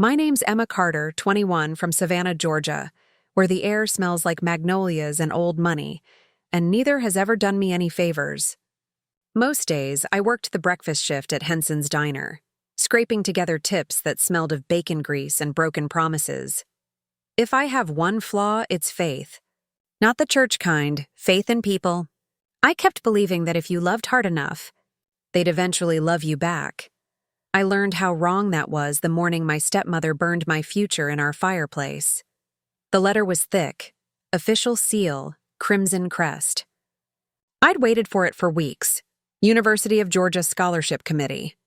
My name's Emma Carter, 21, from Savannah, Georgia, where the air smells like magnolias and old money, and neither has ever done me any favors. Most days, I worked the breakfast shift at Henson's Diner, scraping together tips that smelled of bacon grease and broken promises. If I have one flaw, it's faith. Not the church kind, faith in people. I kept believing that if you loved hard enough, they'd eventually love you back. I learned how wrong that was the morning my stepmother burned my future in our fireplace. The letter was thick, official seal, crimson crest. I'd waited for it for weeks. University of Georgia Scholarship Committee.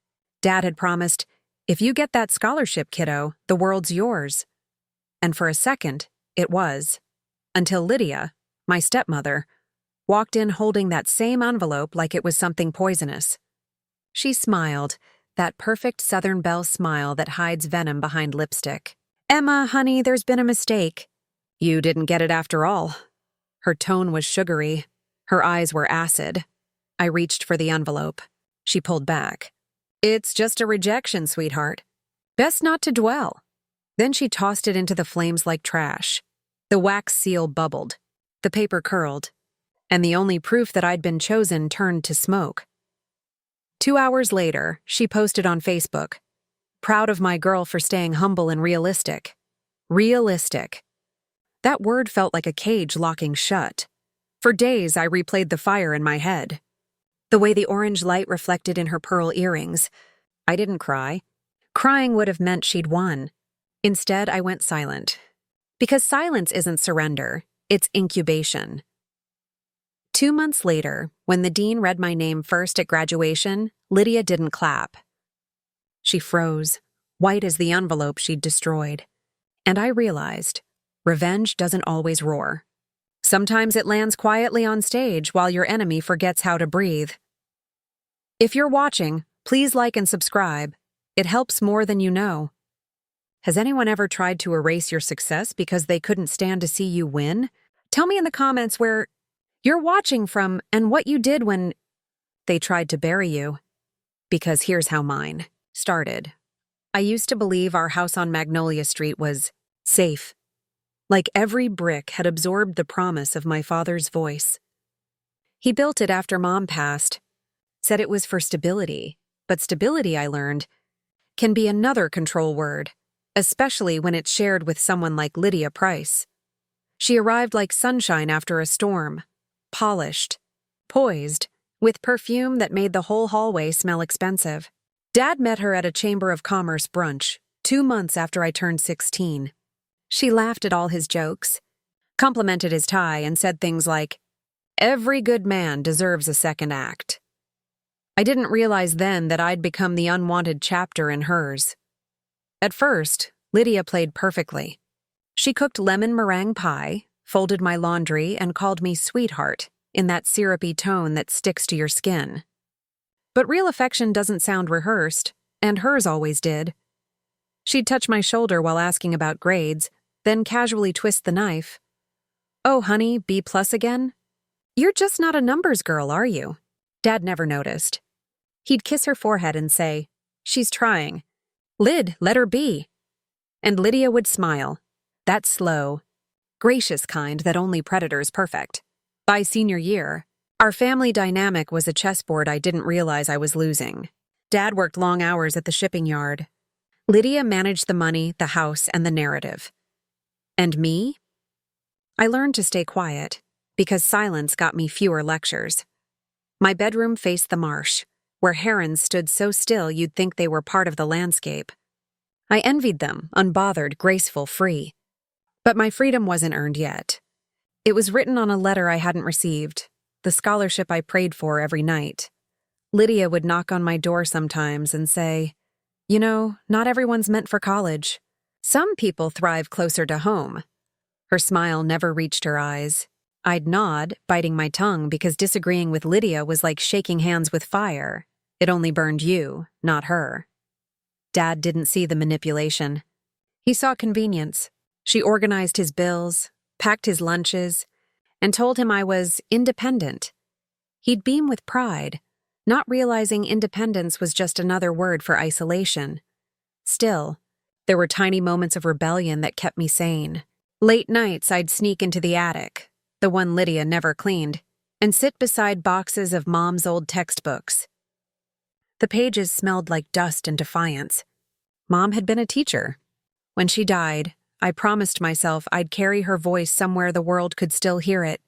Dad had promised, if you get that scholarship, kiddo, the world's yours. And for a second, it was. Until Lydia, my stepmother, walked in holding that same envelope like it was something poisonous. She smiled, that perfect Southern Belle smile that hides venom behind lipstick. "Emma, honey, there's been a mistake." "You didn't get it after all." Her tone was sugary. Her eyes were acid. I reached for the envelope. She pulled back. "It's just a rejection, sweetheart. Best not to dwell." Then she tossed it into the flames like trash. The wax seal bubbled. The paper curled. And the only proof that I'd been chosen turned to smoke. 2 hours later, she posted on Facebook, "Proud of my girl for staying humble and realistic." Realistic. That word felt like a cage locking shut. For days, I replayed the fire in my head. The way the orange light reflected in her pearl earrings. I didn't cry. Crying would have meant she'd won. Instead, I went silent. Because silence isn't surrender, it's incubation. 2 months later, when the dean read my name first at graduation, Lydia didn't clap. She froze, white as the envelope she'd destroyed. And I realized, revenge doesn't always roar. Sometimes it lands quietly on stage while your enemy forgets how to breathe. If you're watching, please like and subscribe. It helps more than you know. Has anyone ever tried to erase your success because they couldn't stand to see you win? Tell me in the comments where you're watching from and what you did when they tried to bury you. Because here's how mine started. I used to believe our house on Magnolia Street was safe. Like every brick had absorbed the promise of my father's voice. He built it after Mom passed, said it was for stability, but stability, I learned, can be another control word, especially when it's shared with someone like Lydia Price. She arrived like sunshine after a storm, polished, poised, with perfume that made the whole hallway smell expensive. Dad met her at a Chamber of Commerce brunch, 2 months after I turned 16. She laughed at all his jokes, complimented his tie, and said things like, "Every good man deserves a second act." I didn't realize then that I'd become the unwanted chapter in hers. At first, Lydia played perfectly. She cooked lemon meringue pie, folded my laundry, and called me sweetheart in that syrupy tone that sticks to your skin. But real affection doesn't sound rehearsed, and hers always did. She'd touch my shoulder while asking about grades, then casually twist the knife. "Oh, honey, B+ again? You're just not a numbers girl, are you?" Dad never noticed. He'd kiss her forehead and say, "She's trying. Lyd, let her be." And Lydia would smile, that slow, gracious kind that only predators perfect. By senior year, our family dynamic was a chessboard I didn't realize I was losing. Dad worked long hours at the shipping yard. Lydia managed the money, the house, and the narrative. And me? I learned to stay quiet, because silence got me fewer lectures. My bedroom faced the marsh, where herons stood so still you'd think they were part of the landscape. I envied them, unbothered, graceful, free. But my freedom wasn't earned yet. It was written on a letter I hadn't received, the scholarship I prayed for every night. Lydia would knock on my door sometimes and say, "You know, not everyone's meant for college. Some people thrive closer to home." Her smile never reached her eyes. I'd nod, biting my tongue, because disagreeing with Lydia was like shaking hands with fire. It only burned you, not her. Dad didn't see the manipulation. He saw convenience. She organized his bills, packed his lunches, and told him I was independent. He'd beam with pride, not realizing independence was just another word for isolation. Still, There were tiny moments of rebellion that kept me sane. Late nights, I'd sneak into the attic, the one Lydia never cleaned, and sit beside boxes of Mom's old textbooks. The pages smelled like dust and defiance. Mom had been a teacher. When she died, I promised myself I'd carry her voice somewhere the world could still hear it,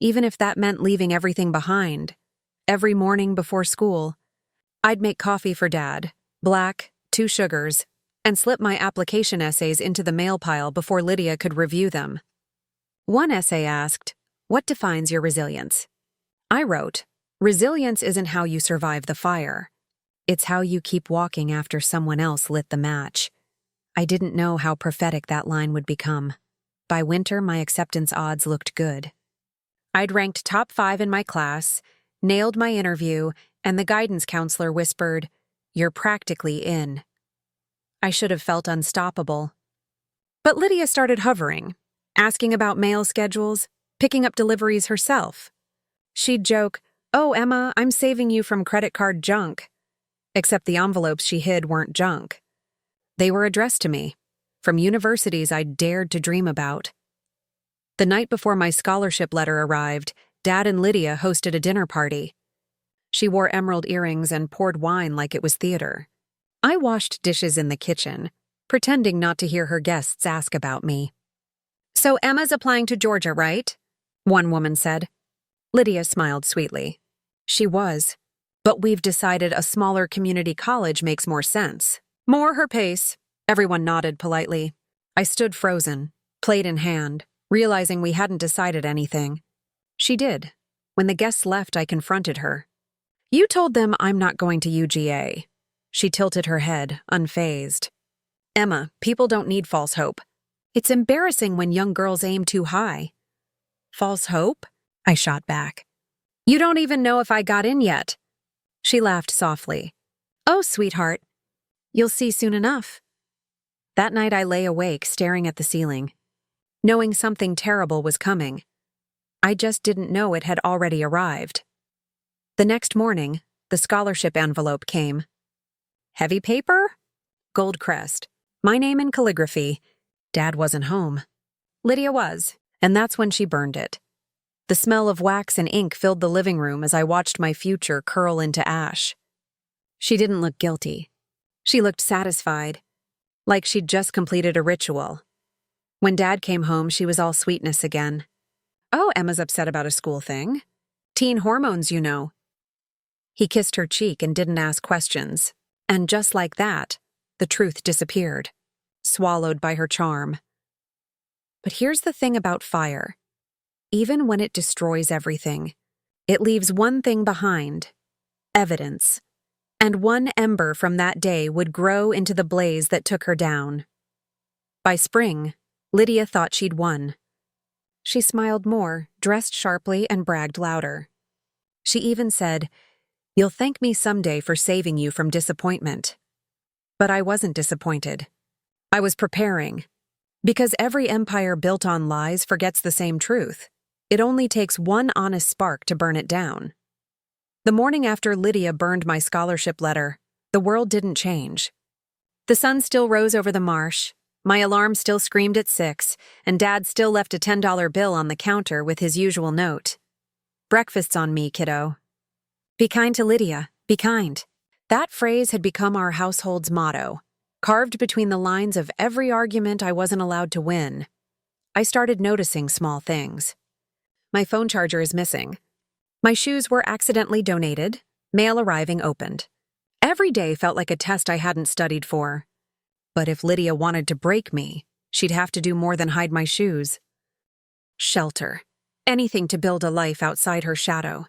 even if that meant leaving everything behind. Every morning before school, I'd make coffee for Dad, black, 2 sugars, and slip my application essays into the mail pile before Lydia could review them. One essay asked, "What defines your resilience?" I wrote, "Resilience isn't how you survive the fire. It's how you keep walking after someone else lit the match." I didn't know how prophetic that line would become. By winter, my acceptance odds looked good. I'd ranked top 5 in my class, nailed my interview, and the guidance counselor whispered, "You're practically in." I should have felt unstoppable. But Lydia started hovering, asking about mail schedules, picking up deliveries herself. She'd joke, "Oh, Emma, I'm saving you from credit card junk." Except the envelopes she hid weren't junk. They were addressed to me, from universities I'd dared to dream about. The night before my scholarship letter arrived, Dad and Lydia hosted a dinner party. She wore emerald earrings and poured wine like it was theater. I washed dishes in the kitchen, pretending not to hear her guests ask about me. "So Emma's applying to Georgia, right?" one woman said. Lydia smiled sweetly. "She was. But we've decided a smaller community college makes more sense." "More her pace." Everyone nodded politely. I stood frozen, plate in hand, realizing we hadn't decided anything. She did. When the guests left, I confronted her. "You told them I'm not going to UGA." She tilted her head, unfazed. "Emma, people don't need false hope. It's embarrassing when young girls aim too high." "False hope?" I shot back. "You don't even know if I got in yet." She laughed softly. "Oh, sweetheart. You'll see soon enough." That night I lay awake, staring at the ceiling, knowing something terrible was coming. I just didn't know it had already arrived. The next morning, the scholarship envelope came. Heavy paper? Gold crest. My name in calligraphy. Dad wasn't home. Lydia was, and that's when she burned it. The smell of wax and ink filled the living room as I watched my future curl into ash. She didn't look guilty. She looked satisfied, like she'd just completed a ritual. When Dad came home, she was all sweetness again. "Oh, Emma's upset about a school thing. Teen hormones, you know." He kissed her cheek and didn't ask questions. And just like that, the truth disappeared, swallowed by her charm. But here's the thing about fire. Even when it destroys everything, it leaves one thing behind: evidence. And one ember from that day would grow into the blaze that took her down. By spring, Lydia thought she'd won. She smiled more, dressed sharply, and bragged louder. She even said, "You'll thank me someday for saving you from disappointment." But I wasn't disappointed. I was preparing. Because every empire built on lies forgets the same truth. It only takes one honest spark to burn it down. The morning after Lydia burned my scholarship letter, the world didn't change. The sun still rose over the marsh, my alarm still screamed at 6, and Dad still left a $10 bill on the counter with his usual note. "Breakfast's on me, kiddo." Be kind to Lydia, be kind. That phrase had become our household's motto, carved between the lines of every argument I wasn't allowed to win. I started noticing small things. My phone charger is missing. My shoes were accidentally donated, mail arriving opened. Every day felt like a test I hadn't studied for. But if Lydia wanted to break me, she'd have to do more than hide my shoes. Shelter. Anything to build a life outside her shadow.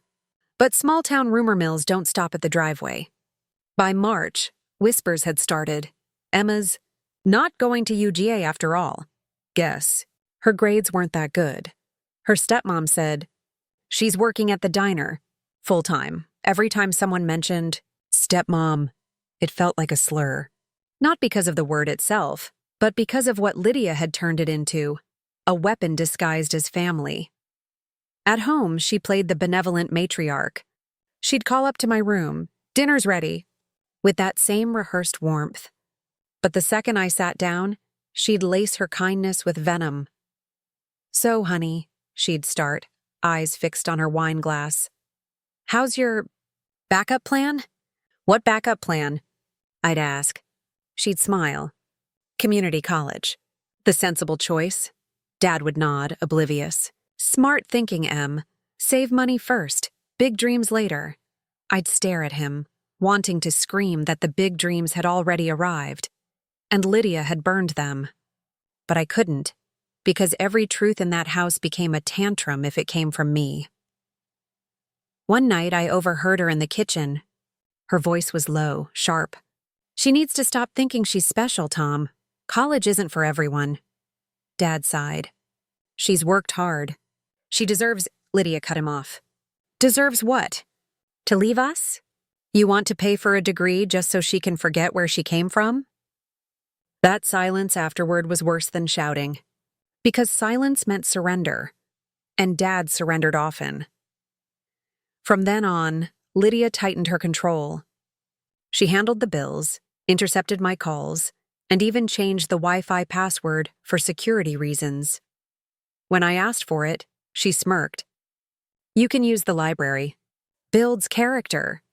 But small-town rumor mills don't stop at the driveway. By March, whispers had started. Emma's not going to UGA after all. Guess. Her grades weren't that good. Her stepmom said, "She's working at the diner, full-time." Every time someone mentioned stepmom, it felt like a slur. Not because of the word itself, but because of what Lydia had turned it into, a weapon disguised as family. At home, she played the benevolent matriarch. She'd call up to my room, "Dinner's ready," with that same rehearsed warmth. But the second I sat down, she'd lace her kindness with venom. "So, honey," she'd start, eyes fixed on her wine glass. "How's your backup plan?" "What backup plan?" I'd ask. She'd smile. "Community college." The sensible choice. Dad would nod, oblivious. "Smart thinking, Em. Save money first, big dreams later." I'd stare at him, wanting to scream that the big dreams had already arrived, and Lydia had burned them. But I couldn't, because every truth in that house became a tantrum if it came from me. One night I overheard her in the kitchen. Her voice was low, sharp. "She needs to stop thinking she's special, Tom. College isn't for everyone." Dad sighed. "She's worked hard. She deserves—" Lydia cut him off. "Deserves what? To leave us? You want to pay for a degree just so she can forget where she came from?" That silence afterward was worse than shouting, because silence meant surrender, and Dad surrendered often. From then on, Lydia tightened her control. She handled the bills, intercepted my calls, and even changed the Wi-Fi password for security reasons. When I asked for it, she smirked. "You can use the library. Builds character."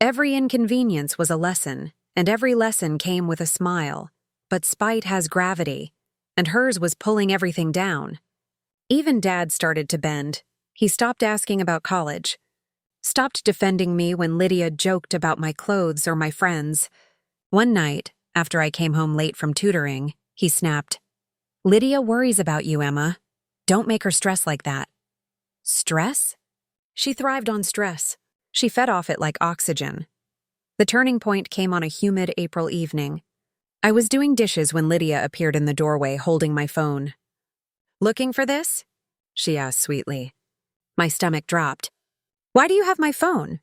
Every inconvenience was a lesson, and every lesson came with a smile. But spite has gravity, and hers was pulling everything down. Even Dad started to bend. He stopped asking about college, stopped defending me when Lydia joked about my clothes or my friends. One night, after I came home late from tutoring, he snapped, "Lydia worries about you, Emma. Don't make her stress like that." Stress? She thrived on stress. She fed off it like oxygen. The turning point came on a humid April evening. I was doing dishes when Lydia appeared in the doorway holding my phone. "Looking for this?" she asked sweetly. My stomach dropped. "Why do you have my phone?"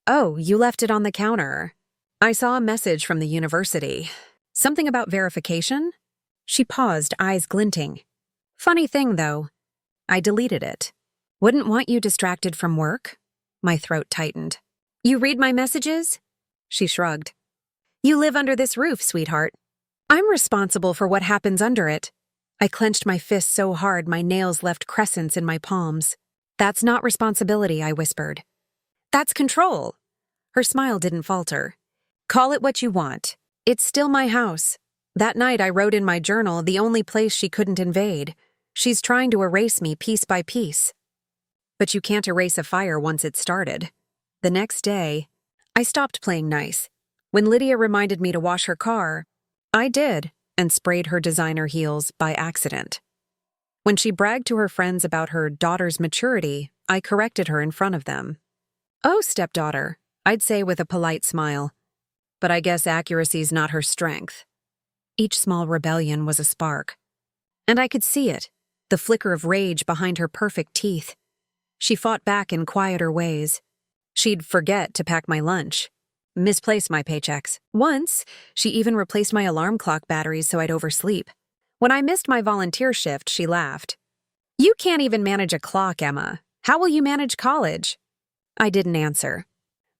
"Oh, you left it on the counter. I saw a message from the university. Something about verification?" She paused, eyes glinting. "Funny thing, though. I deleted it. Wouldn't want you distracted from work." My throat tightened. "You read my messages?" She shrugged. "You live under this roof, sweetheart. I'm responsible for what happens under it." I clenched my fist so hard my nails left crescents in my palms. "That's not responsibility," I whispered. "That's control." Her smile didn't falter. "Call it what you want. It's still my house." That night I wrote in my journal the only place she couldn't invade. She's trying to erase me piece by piece. But you can't erase a fire once it's started. The next day, I stopped playing nice. When Lydia reminded me to wash her car, I did, and sprayed her designer heels by accident. When she bragged to her friends about her daughter's maturity, I corrected her in front of them. "Oh, stepdaughter," I'd say with a polite smile. But I guess accuracy's not her strength. Each small rebellion was a spark. And I could see it, the flicker of rage behind her perfect teeth. She fought back in quieter ways. She'd forget to pack my lunch, misplace my paychecks. Once, she even replaced my alarm clock batteries so I'd oversleep. When I missed my volunteer shift, she laughed. "You can't even manage a clock, Emma. How will you manage college?" I didn't answer.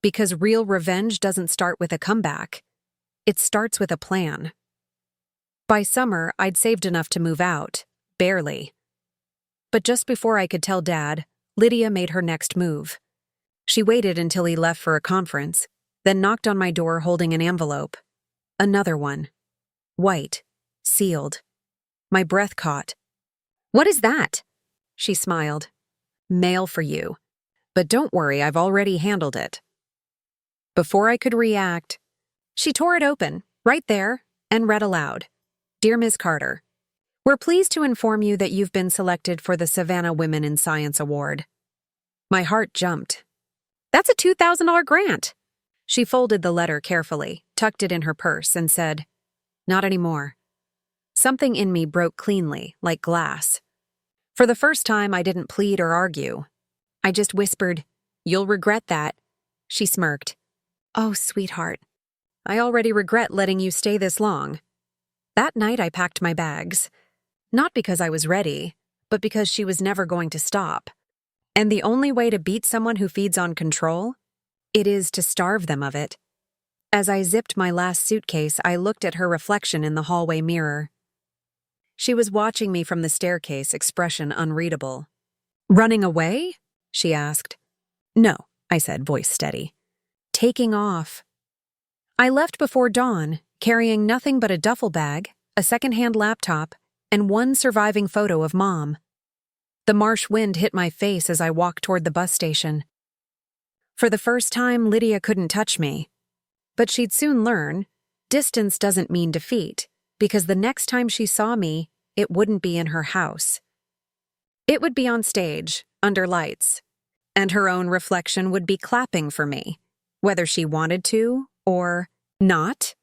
Because real revenge doesn't start with a comeback. It starts with a plan. By summer, I'd saved enough to move out. Barely. But just before I could tell Dad, Lydia made her next move. She waited until he left for a conference, then knocked on my door holding an envelope. Another one. White. Sealed. My breath caught. "What is that?" She smiled. "Mail for you. But don't worry, I've already handled it." Before I could react, she tore it open, right there, and read aloud. "Dear Ms. Carter, we're pleased to inform you that you've been selected for the Savannah Women in Science Award." My heart jumped. "That's a $2,000 grant." She folded the letter carefully, tucked it in her purse, and said, "Not anymore." Something in me broke cleanly, like glass. For the first time, I didn't plead or argue. I just whispered, "You'll regret that." She smirked. "Oh, sweetheart. I already regret letting you stay this long." That night, I packed my bags. Not because I was ready, but because she was never going to stop. And the only way to beat someone who feeds on control, it is to starve them of it. As I zipped my last suitcase, I looked at her reflection in the hallway mirror. She was watching me from the staircase, expression unreadable. "Running away?" she asked. "No," I said, voice steady. "Taking off." I left before dawn, carrying nothing but a duffel bag, a secondhand laptop, and one surviving photo of Mom. The marsh wind hit my face as I walked toward the bus station. For the first time, Lydia couldn't touch me. But she'd soon learn, distance doesn't mean defeat, because the next time she saw me, it wouldn't be in her house. It would be on stage, under lights, and her own reflection would be clapping for me, whether she wanted to or not.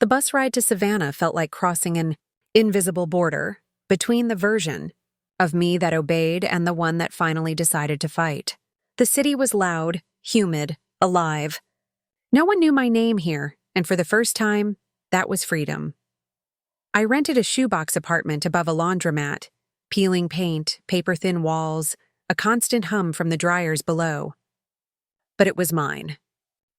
The bus ride to Savannah felt like crossing an invisible border between the version of me that obeyed and the one that finally decided to fight. The city was loud, humid, alive. No one knew my name here, and for the first time, that was freedom. I rented a shoebox apartment above a laundromat, peeling paint, paper-thin walls, a constant hum from the dryers below. But it was mine.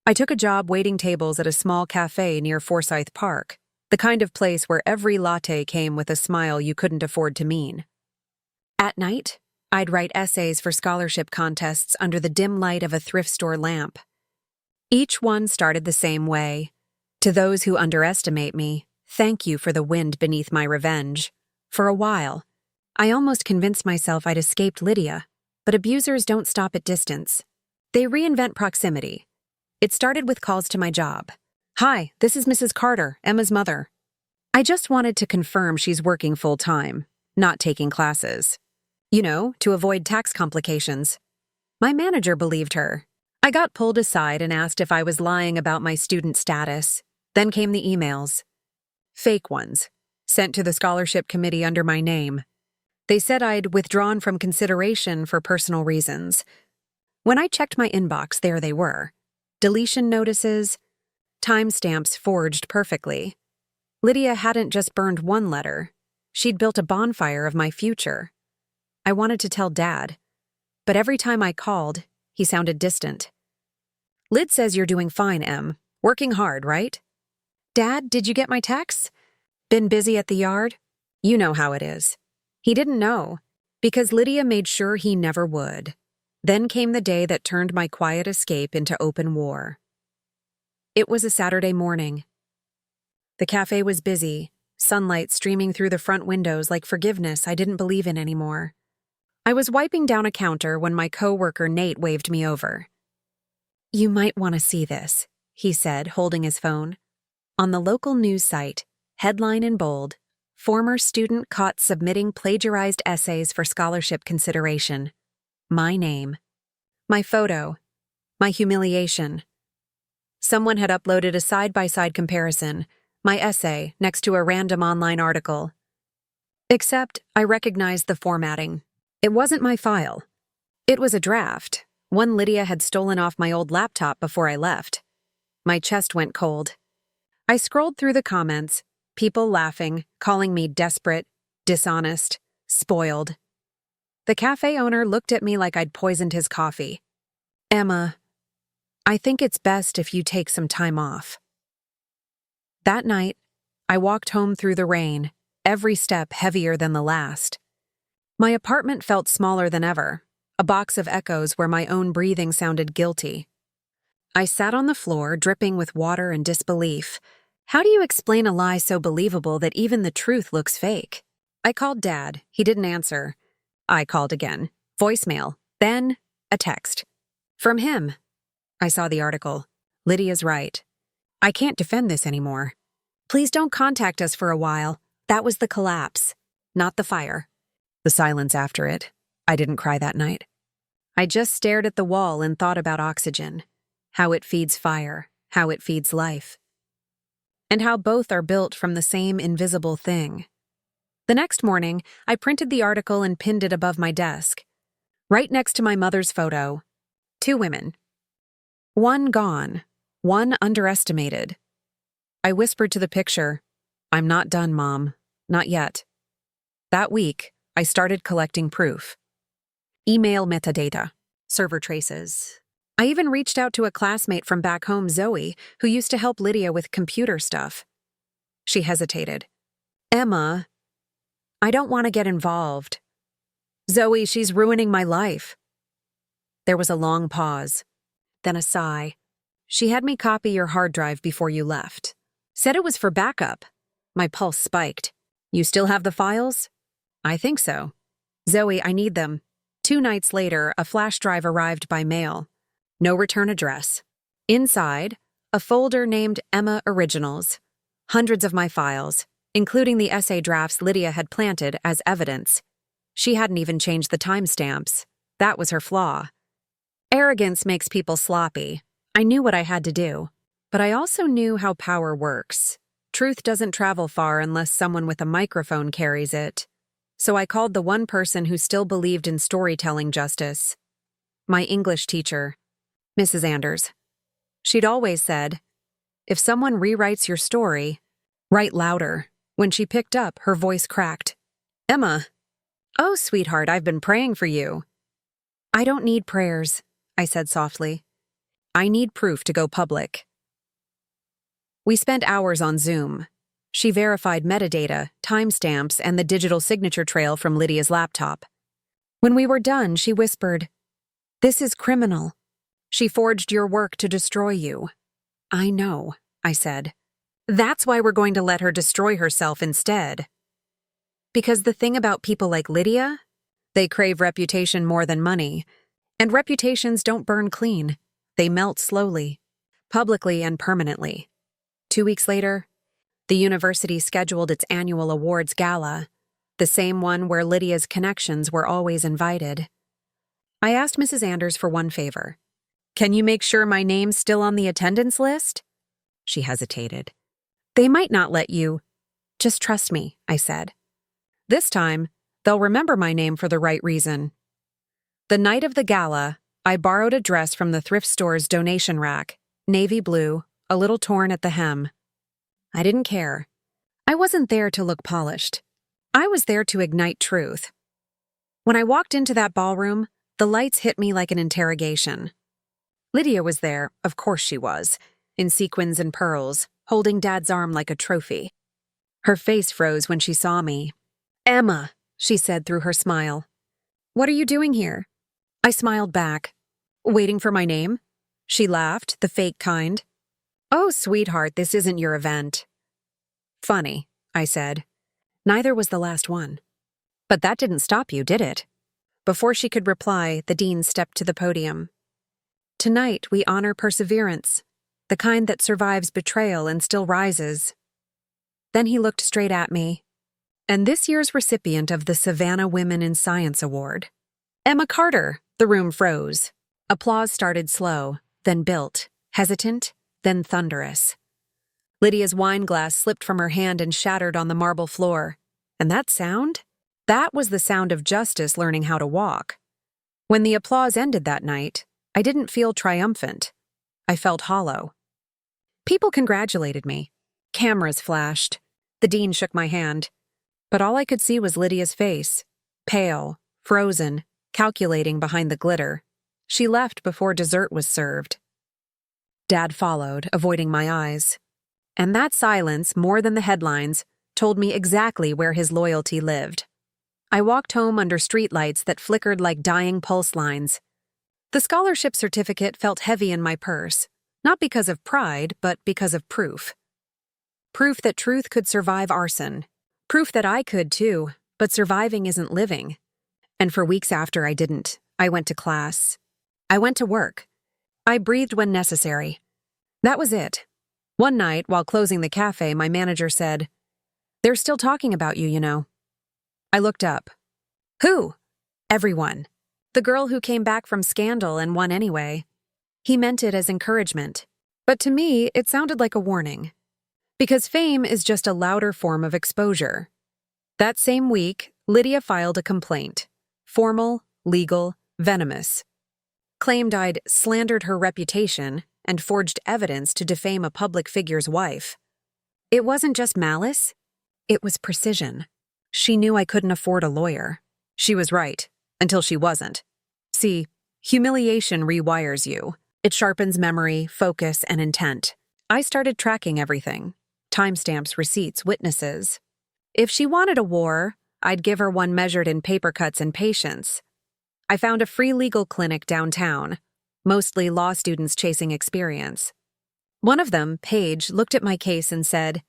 I took a job waiting tables at a small cafe near Forsyth Park, the kind of place where every latte came with a smile you couldn't afford to mean. At night, I'd write essays for scholarship contests under the dim light of a thrift store lamp. Each one started the same way. "To those who underestimate me, thank you for the wind beneath my revenge." For a while, I almost convinced myself I'd escaped Lydia, but abusers don't stop at distance. They reinvent proximity. It started with calls to my job. "Hi, this is Mrs. Carter, Emma's mother." I just wanted to confirm she's working full-time, not taking classes. To avoid tax complications. My manager believed her. I got pulled aside and asked if I was lying about my student status. Then came the emails. Fake ones, sent to the scholarship committee under my name. They said I'd withdrawn from consideration for personal reasons. When I checked my inbox, there they were. Deletion notices, timestamps forged perfectly. Lydia hadn't just burned one letter. She'd built a bonfire of my future. I wanted to tell Dad, but every time I called, he sounded distant. "Lyd says you're doing fine, Em. Working hard, right?" "Dad, did you get my texts? Been busy at the yard?" You know how it is. He didn't know, because Lydia made sure he never would. Then came the day that turned my quiet escape into open war. It was a Saturday morning. The cafe was busy, sunlight streaming through the front windows like forgiveness I didn't believe in anymore. I was wiping down a counter when my coworker Nate waved me over. "You might want to see this," he said, holding his phone. On the local news site, headline in bold, "Former student caught submitting plagiarized essays for scholarship consideration." My name. My photo. My humiliation. Someone had uploaded a side-by-side comparison, my essay next to a random online article. Except I recognized the formatting. It wasn't my file. It was a draft, one Lydia had stolen off my old laptop before I left. My chest went cold. I scrolled through the comments, people laughing, calling me desperate, dishonest, spoiled. The cafe owner looked at me like I'd poisoned his coffee. "Emma, I think it's best if you take some time off." That night, I walked home through the rain, every step heavier than the last. My apartment felt smaller than ever, a box of echoes where my own breathing sounded guilty. I sat on the floor, dripping with water and disbelief. How do you explain a lie so believable that even the truth looks fake? I called Dad. He didn't answer. I called again. Voicemail. Then, a text. From him. I saw the article. "Lydia's right. I can't defend this anymore. Please don't contact us for a while. That was the collapse, not the fire." The silence after it. I didn't cry that night. I just stared at the wall and thought about oxygen, how it feeds fire, how it feeds life, and how both are built from the same invisible thing. The next morning, I printed the article and pinned it above my desk, right next to my mother's photo. 2 women. One gone, one underestimated. I whispered to the picture, "I'm not done, Mom. Not yet." That week, I started collecting proof. Email metadata, server traces, I even reached out to a classmate from back home, Zoe, who used to help Lydia with computer stuff. She hesitated. Emma, I don't want to get involved. Zoe, she's ruining my life. There was a long pause, then a sigh. She had me copy your hard drive before you left. Said it was for backup. My pulse spiked. You still have the files? I think so. Zoe, I need them. 2 nights later, a flash drive arrived by mail. No return address. Inside, a folder named Emma Originals. Hundreds of my files, including the essay drafts Lydia had planted as evidence. She hadn't even changed the timestamps. That was her flaw. Arrogance makes people sloppy. I knew what I had to do. But I also knew how power works. Truth doesn't travel far unless someone with a microphone carries it. So I called the one person who still believed in storytelling justice. My English teacher, Mrs. Anders. She'd always said, if someone rewrites your story, write louder. When she picked up, her voice cracked. Emma. Oh, sweetheart, I've been praying for you. I don't need prayers, I said softly. I need proof to go public. We spent hours on Zoom. She verified metadata, timestamps, and the digital signature trail from Lydia's laptop. When we were done, she whispered, This is criminal. She forged your work to destroy you. I know, I said. That's why we're going to let her destroy herself instead. Because the thing about people like Lydia, they crave reputation more than money. And reputations don't burn clean. They melt slowly, publicly and permanently. 2 weeks later, the university scheduled its annual awards gala, the same one where Lydia's connections were always invited. I asked Mrs. Anders for one favor. Can you make sure my name's still on the attendance list? She hesitated. They might not let you. Just trust me, I said. This time, they'll remember my name for the right reason. The night of the gala, I borrowed a dress from the thrift store's donation rack, navy blue, a little torn at the hem. I didn't care. I wasn't there to look polished. I was there to ignite truth. When I walked into that ballroom, the lights hit me like an interrogation. Lydia was there, of course she was, in sequins and pearls, holding Dad's arm like a trophy. Her face froze when she saw me. Emma, she said through her smile. What are you doing here? I smiled back. Waiting for my name? She laughed, the fake kind. Oh, sweetheart, this isn't your event. Funny, I said. Neither was the last one. But that didn't stop you, did it? Before she could reply, the dean stepped to the podium. Tonight, we honor perseverance, the kind that survives betrayal and still rises. Then he looked straight at me. And this year's recipient of the Savannah Women in Science Award, Emma Carter. The room froze. Applause started slow, then built, hesitant, then thunderous. Lydia's wine glass slipped from her hand and shattered on the marble floor. And that sound? That was the sound of justice learning how to walk. When the applause ended that night, I didn't feel triumphant. I felt hollow. People congratulated me. Cameras flashed. The dean shook my hand. But all I could see was Lydia's face, pale, frozen, calculating behind the glitter. She left before dessert was served. Dad followed, avoiding my eyes. And that silence, more than the headlines, told me exactly where his loyalty lived. I walked home under streetlights that flickered like dying pulse lines. The scholarship certificate felt heavy in my purse, not because of pride, but because of proof. Proof that truth could survive arson. Proof that I could too, but surviving isn't living. And for weeks after I didn't. I went to class. I went to work. I breathed when necessary. That was it. One night, while closing the cafe, my manager said, They're still talking about you, you know. I looked up. Who? Everyone. The girl who came back from Scandal and won anyway. He meant it as encouragement. But to me, it sounded like a warning. Because fame is just a louder form of exposure. That same week, Lydia filed a complaint. Formal, legal, venomous. Claimed I'd slandered her reputation and forged evidence to defame a public figure's wife. It wasn't just malice, it was precision. She knew I couldn't afford a lawyer. She was right, until she wasn't. See, humiliation rewires you. It sharpens memory, focus, and intent. I started tracking everything. Timestamps, receipts, witnesses. If she wanted a war, I'd give her one measured in paper cuts and patience. I found a free legal clinic downtown, mostly law students chasing experience. One of them, Paige, looked at my case and said,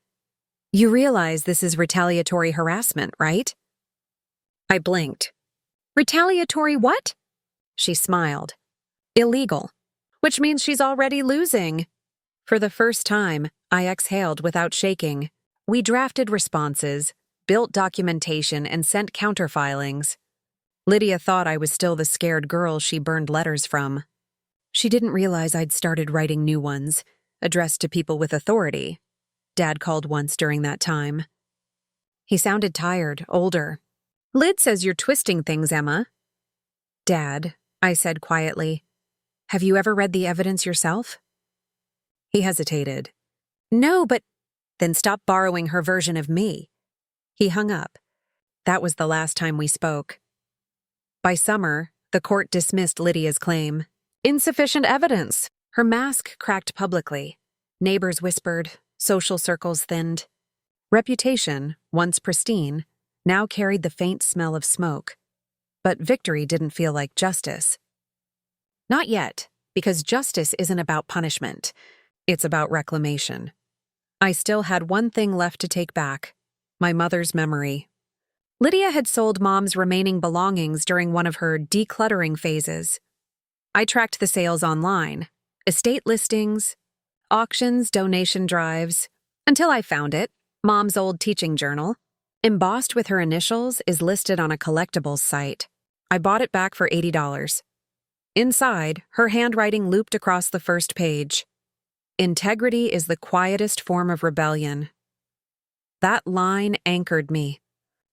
"You realize this is retaliatory harassment, right?" I blinked. "Retaliatory what?" She smiled. "Illegal. Which means she's already losing." For the first time, I exhaled without shaking. We drafted responses, built documentation, and sent counterfilings. Lydia thought I was still the scared girl she burned letters from. She didn't realize I'd started writing new ones, addressed to people with authority. Dad called once during that time. He sounded tired, older. "Lyd says you're twisting things, Emma." "Dad," I said quietly, "have you ever read the evidence yourself?" He hesitated. "No, but—" "Then stop borrowing her version of me." He hung up. That was the last time we spoke. By summer, the court dismissed Lydia's claim. Insufficient evidence. Her mask cracked publicly. Neighbors whispered, social circles thinned. Reputation, once pristine, now carried the faint smell of smoke. But victory didn't feel like justice. Not yet, because justice isn't about punishment. It's about reclamation. I still had one thing left to take back: my mother's memory. Lydia had sold Mom's remaining belongings during one of her decluttering phases. I tracked the sales online, estate listings, auctions, donation drives, until I found it. Mom's old teaching journal, embossed with her initials, is listed on a collectibles site. I bought it back for $80. Inside, her handwriting looped across the first page. "Integrity is the quietest form of rebellion." That line anchored me,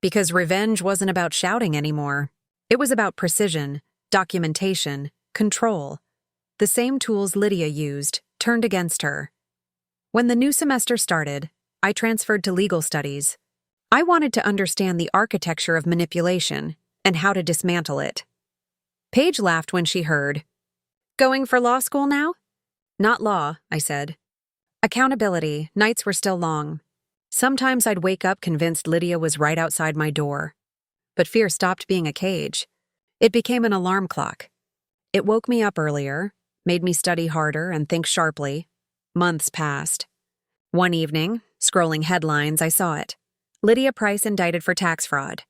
because revenge wasn't about shouting anymore. It was about precision, documentation, control. The same tools Lydia used, turned against her. When the new semester started, I transferred to legal studies. I wanted to understand the architecture of manipulation and how to dismantle it. Paige laughed when she heard. "Going for law school now?" "Not law," I said. Accountability. Nights were still long. Sometimes I'd wake up convinced Lydia was right outside my door. But fear stopped being a cage. It became an alarm clock. It woke me up earlier, made me study harder and think sharply. Months passed. One evening, scrolling headlines, I saw it. Lydia Price indicted for tax fraud.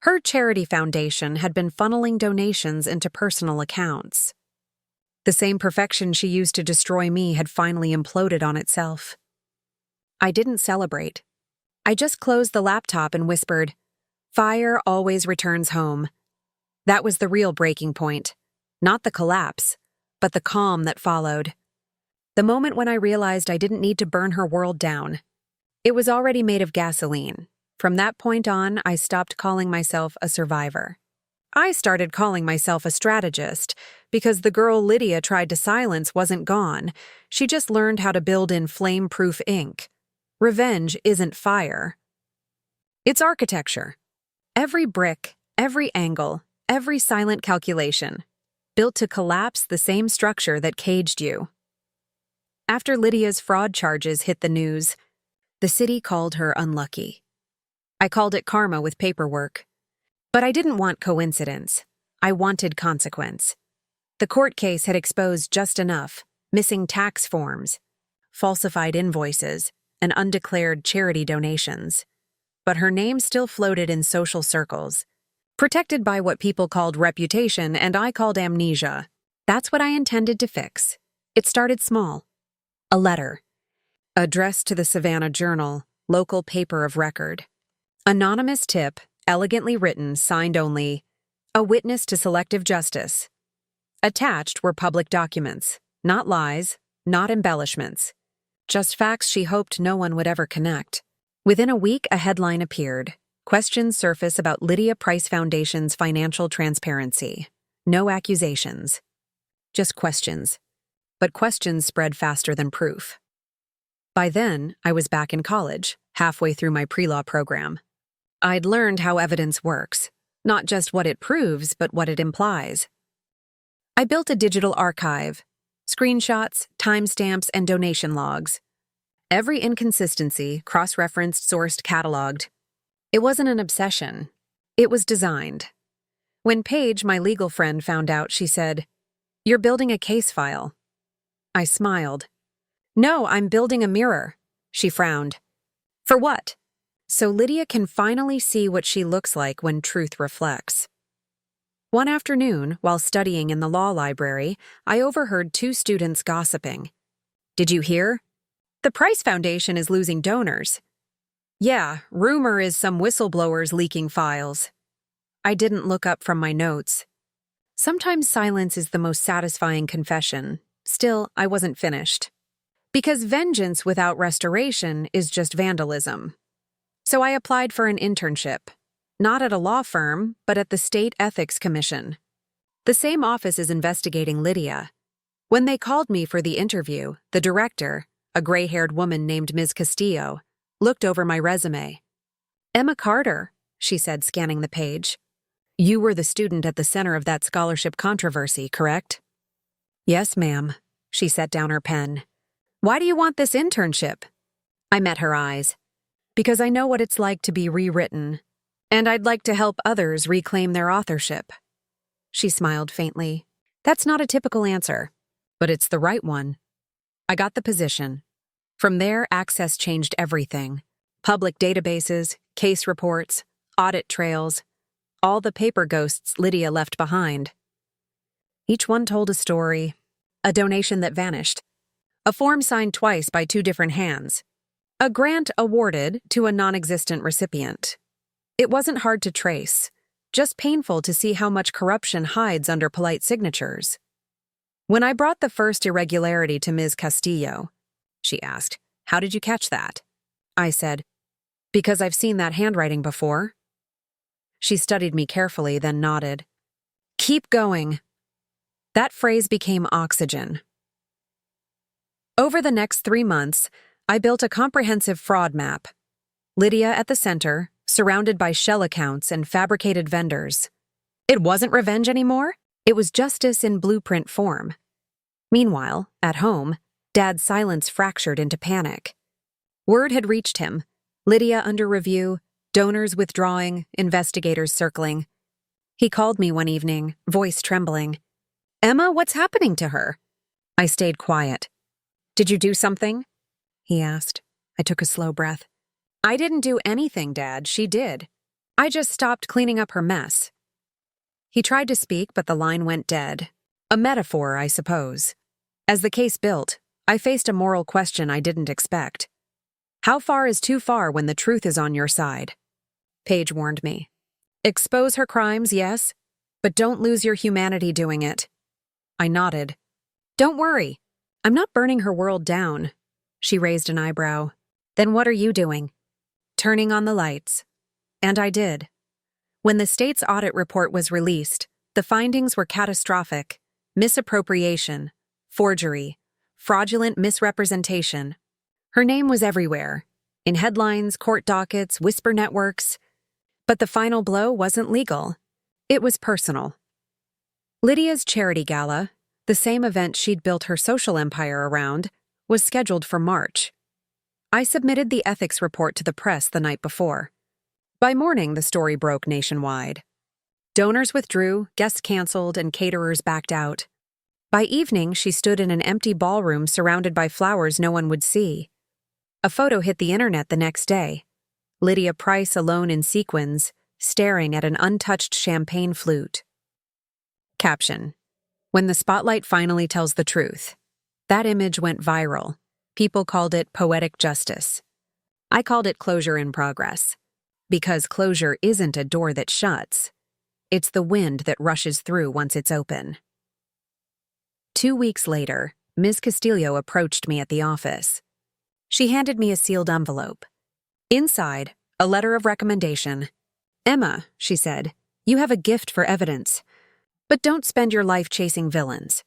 Her charity foundation had been funneling donations into personal accounts. The same perfection she used to destroy me had finally imploded on itself. I didn't celebrate. I just closed the laptop and whispered, "Fire always returns home." That was the real breaking point. Not the collapse, but the calm that followed. The moment when I realized I didn't need to burn her world down. It was already made of gasoline. From that point on, I stopped calling myself a survivor. I started calling myself a strategist, because the girl Lydia tried to silence wasn't gone. She just learned how to build in flame-proof ink. Revenge isn't fire. It's architecture. Every brick, every angle, every silent calculation, built to collapse the same structure that caged you. After Lydia's fraud charges hit the news, the city called her unlucky. I called it karma with paperwork. But I didn't want coincidence. I wanted consequence. The court case had exposed just enough: missing tax forms, falsified invoices, and undeclared charity donations. But her name still floated in social circles, protected by what people called reputation and I called amnesia. That's what I intended to fix. It started small. A letter. Addressed to the Savannah Journal, local paper of record. Anonymous tip, elegantly written, signed only, "A witness to selective justice." Attached were public documents, not lies, not embellishments. Just facts she hoped no one would ever connect. Within a week, a headline appeared. Questions surface about Lydia Price Foundation's financial transparency. No accusations. Just questions. But questions spread faster than proof. By then, I was back in college, halfway through my pre-law program. I'd learned how evidence works, not just what it proves, but what it implies. I built a digital archive, screenshots, timestamps, and donation logs. Every inconsistency, cross-referenced, sourced, cataloged. It wasn't an obsession. It was designed. When Paige, my legal friend, found out, she said, "You're building a case file." I smiled. "No, I'm building a mirror." She frowned. "For what?" "So Lydia can finally see what she looks like when truth reflects." One afternoon, while studying in the law library, I overheard two students gossiping. "Did you hear? The Price Foundation is losing donors." "Yeah, rumor is some whistleblowers leaking files." I didn't look up from my notes. Sometimes silence is the most satisfying confession. Still, I wasn't finished. Because vengeance without restoration is just vandalism. So I applied for an internship. Not at a law firm, but at the State Ethics Commission. The same office is investigating Lydia. When they called me for the interview, the director, a gray-haired woman named Ms. Castillo, looked over my resume. "Emma Carter," she said, scanning the page. "You were the student at the center of that scholarship controversy, correct?" "Yes, ma'am." She set down her pen. "Why do you want this internship?" I met her eyes. "Because I know what it's like to be rewritten, and I'd like to help others reclaim their authorship." She smiled faintly. "That's not a typical answer, but it's the right one." I got the position. From there, access changed everything. Public databases, case reports, audit trails, all the paper ghosts Lydia left behind. Each one told a story, a donation that vanished, a form signed twice by two different hands, a grant awarded to a non-existent recipient. It wasn't hard to trace, just painful to see how much corruption hides under polite signatures. When I brought the first irregularity to Ms. Castillo, she asked, "How did you catch that?" I said, "Because I've seen that handwriting before." She studied me carefully, then nodded. "Keep going." That phrase became oxygen. Over the next 3 months, I built a comprehensive fraud map. Lydia at the center, surrounded by shell accounts and fabricated vendors. It wasn't revenge anymore. It was justice in blueprint form. Meanwhile, at home, Dad's silence fractured into panic. Word had reached him. Lydia under review, donors withdrawing, investigators circling. He called me one evening, voice trembling. "Emma, what's happening to her?" I stayed quiet. "Did you do something?" he asked. I took a slow breath. "I didn't do anything, Dad. She did. I just stopped cleaning up her mess." He tried to speak, but the line went dead. A metaphor, I suppose. As the case built, I faced a moral question I didn't expect. How far is too far when the truth is on your side? Paige warned me. Expose her crimes, yes, but don't lose your humanity doing it. I nodded. "Don't worry. I'm not burning her world down." She raised an eyebrow. "Then what are you doing?" "Turning on the lights." And I did. When the state's audit report was released, the findings were catastrophic. Misappropriation, forgery, fraudulent misrepresentation. Her name was everywhere, in headlines, court dockets, whisper networks. But the final blow wasn't legal. It was personal. Lydia's charity gala, the same event she'd built her social empire around, was scheduled for March. I submitted the ethics report to the press the night before. By morning, the story broke nationwide. Donors withdrew, guests canceled, and caterers backed out. By evening, she stood in an empty ballroom surrounded by flowers no one would see. A photo hit the internet the next day. Lydia Price alone in sequins, staring at an untouched champagne flute. Caption: When the spotlight finally tells the truth. That image went viral. People called it poetic justice. I called it closure in progress. Because closure isn't a door that shuts. It's the wind that rushes through once it's open. 2 weeks later, Ms. Castillo approached me at the office. She handed me a sealed envelope. Inside, a letter of recommendation. "Emma," she said, "you have a gift for evidence. But don't spend your life chasing villains.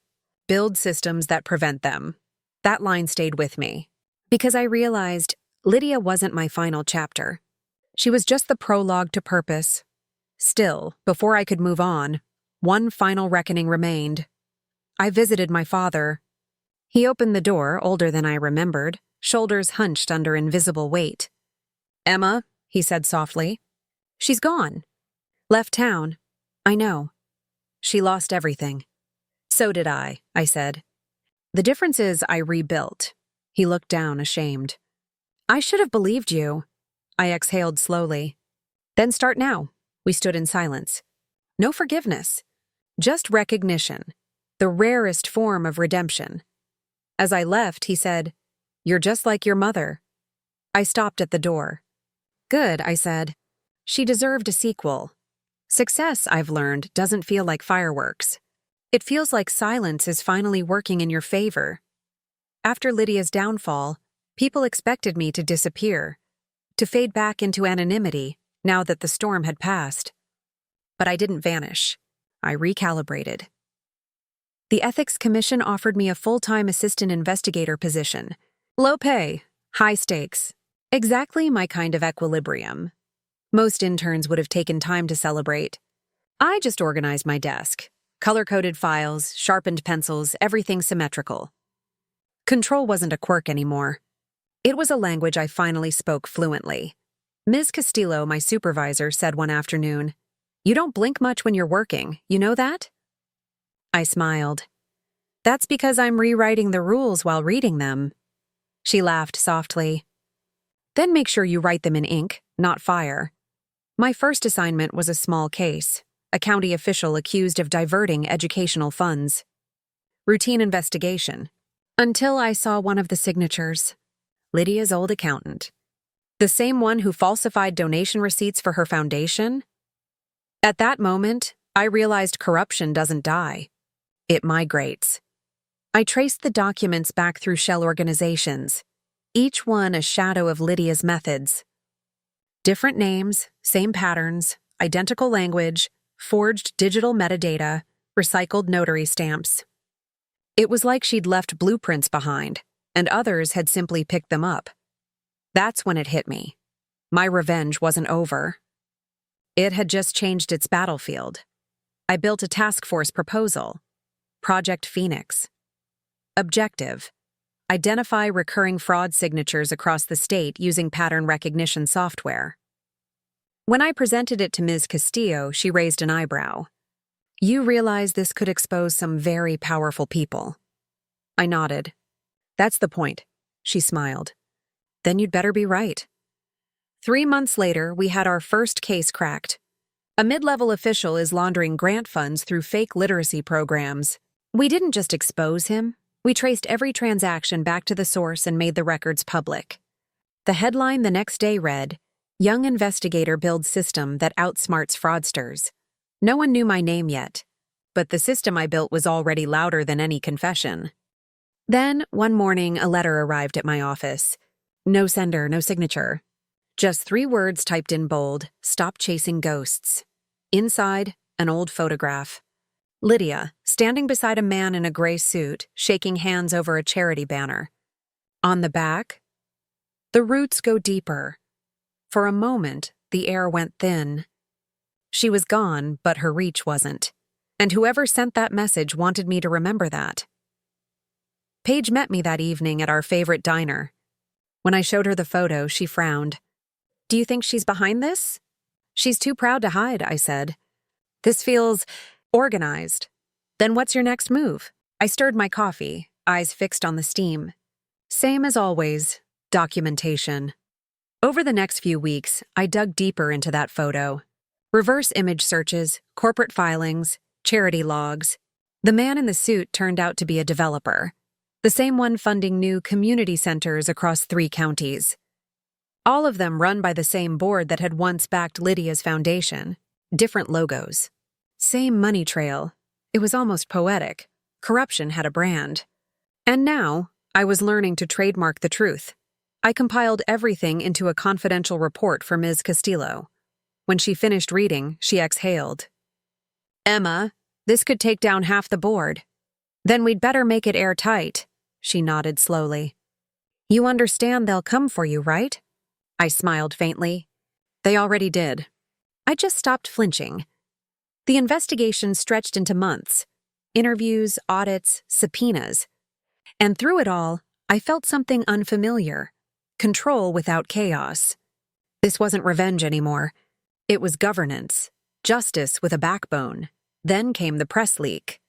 Build systems that prevent them." That line stayed with me. Because I realized Lydia wasn't my final chapter. She was just the prologue to purpose. Still, before I could move on, one final reckoning remained. I visited my father. He opened the door, older than I remembered, shoulders hunched under invisible weight. "Emma," he said softly. "She's gone. Left town. I know. She lost everything." "So did I said. "The difference is I rebuilt." He looked down, ashamed. "I should have believed you." I exhaled slowly. "Then start now." We stood in silence. No forgiveness. Just recognition. The rarest form of redemption. As I left, he said, "You're just like your mother." I stopped at the door. "Good," I said. She deserved a sequel. Success, I've learned, doesn't feel like fireworks. It feels like silence is finally working in your favor. After Lydia's downfall, people expected me to disappear, to fade back into anonymity now that the storm had passed. But I didn't vanish. I recalibrated. The Ethics Commission offered me a full-time assistant investigator position. Low pay, high stakes. Exactly my kind of equilibrium. Most interns would have taken time to celebrate. I just organized my desk. Color-coded files, sharpened pencils, everything symmetrical. Control wasn't a quirk anymore. It was a language I finally spoke fluently. Ms. Castillo, my supervisor, said one afternoon, "You don't blink much when you're working, you know that?" I smiled. "That's because I'm rewriting the rules while reading them." She laughed softly. "Then make sure you write them in ink, not fire." My first assignment was a small case, a county official accused of diverting educational funds. Routine investigation. Until I saw one of the signatures. Lydia's old accountant. The same one who falsified donation receipts for her foundation? At that moment, I realized corruption doesn't die. It migrates. I traced the documents back through shell organizations, each one a shadow of Lydia's methods. Different names, same patterns, identical language, forged digital metadata, recycled notary stamps. It was like she'd left blueprints behind, and others had simply picked them up. That's when it hit me. My revenge wasn't over. It had just changed its battlefield. I built a task force proposal. Project Phoenix. Objective: identify recurring fraud signatures across the state using pattern recognition software. When I presented it to Ms. Castillo, she raised an eyebrow. "You realize this could expose some very powerful people." I nodded. "That's the point," she smiled. "Then you'd better be right." 3 months later, we had our first case cracked. A mid-level official is laundering grant funds through fake literacy programs. We didn't just expose him. We traced every transaction back to the source and made the records public. The headline the next day read, "Young investigator builds system that outsmarts fraudsters." No one knew my name yet, but the system I built was already louder than any confession. Then, one morning, a letter arrived at my office. No sender, no signature. Just 3 words typed in bold: "Stop chasing ghosts." Inside, an old photograph. Lydia, standing beside a man in a gray suit, shaking hands over a charity banner. On the back, "The roots go deeper." For a moment, the air went thin. She was gone, but her reach wasn't. And whoever sent that message wanted me to remember that. Paige met me that evening at our favorite diner. When I showed her the photo, she frowned. "Do you think she's behind this?" "She's too proud to hide," I said. "This feels organized." "Then what's your next move?" I stirred my coffee, eyes fixed on the steam. "Same as always, documentation." Over the next few weeks, I dug deeper into that photo. Reverse image searches, corporate filings, charity logs. The man in the suit turned out to be a developer, the same one funding new community centers across 3 counties. All of them run by the same board that had once backed Lydia's foundation. Different logos. Same money trail. It was almost poetic. Corruption had a brand. And now, I was learning to trademark the truth. I compiled everything into a confidential report for Ms. Castillo. When she finished reading, she exhaled. "Emma, this could take down half the board." "Then we'd better make it airtight," she nodded slowly. "You understand they'll come for you, right?" I smiled faintly. They already did. I just stopped flinching. The investigation stretched into months. Interviews, audits, subpoenas. And through it all, I felt something unfamiliar. Control without chaos. This wasn't revenge anymore. It was governance. Justice with a backbone. Then came the press leak.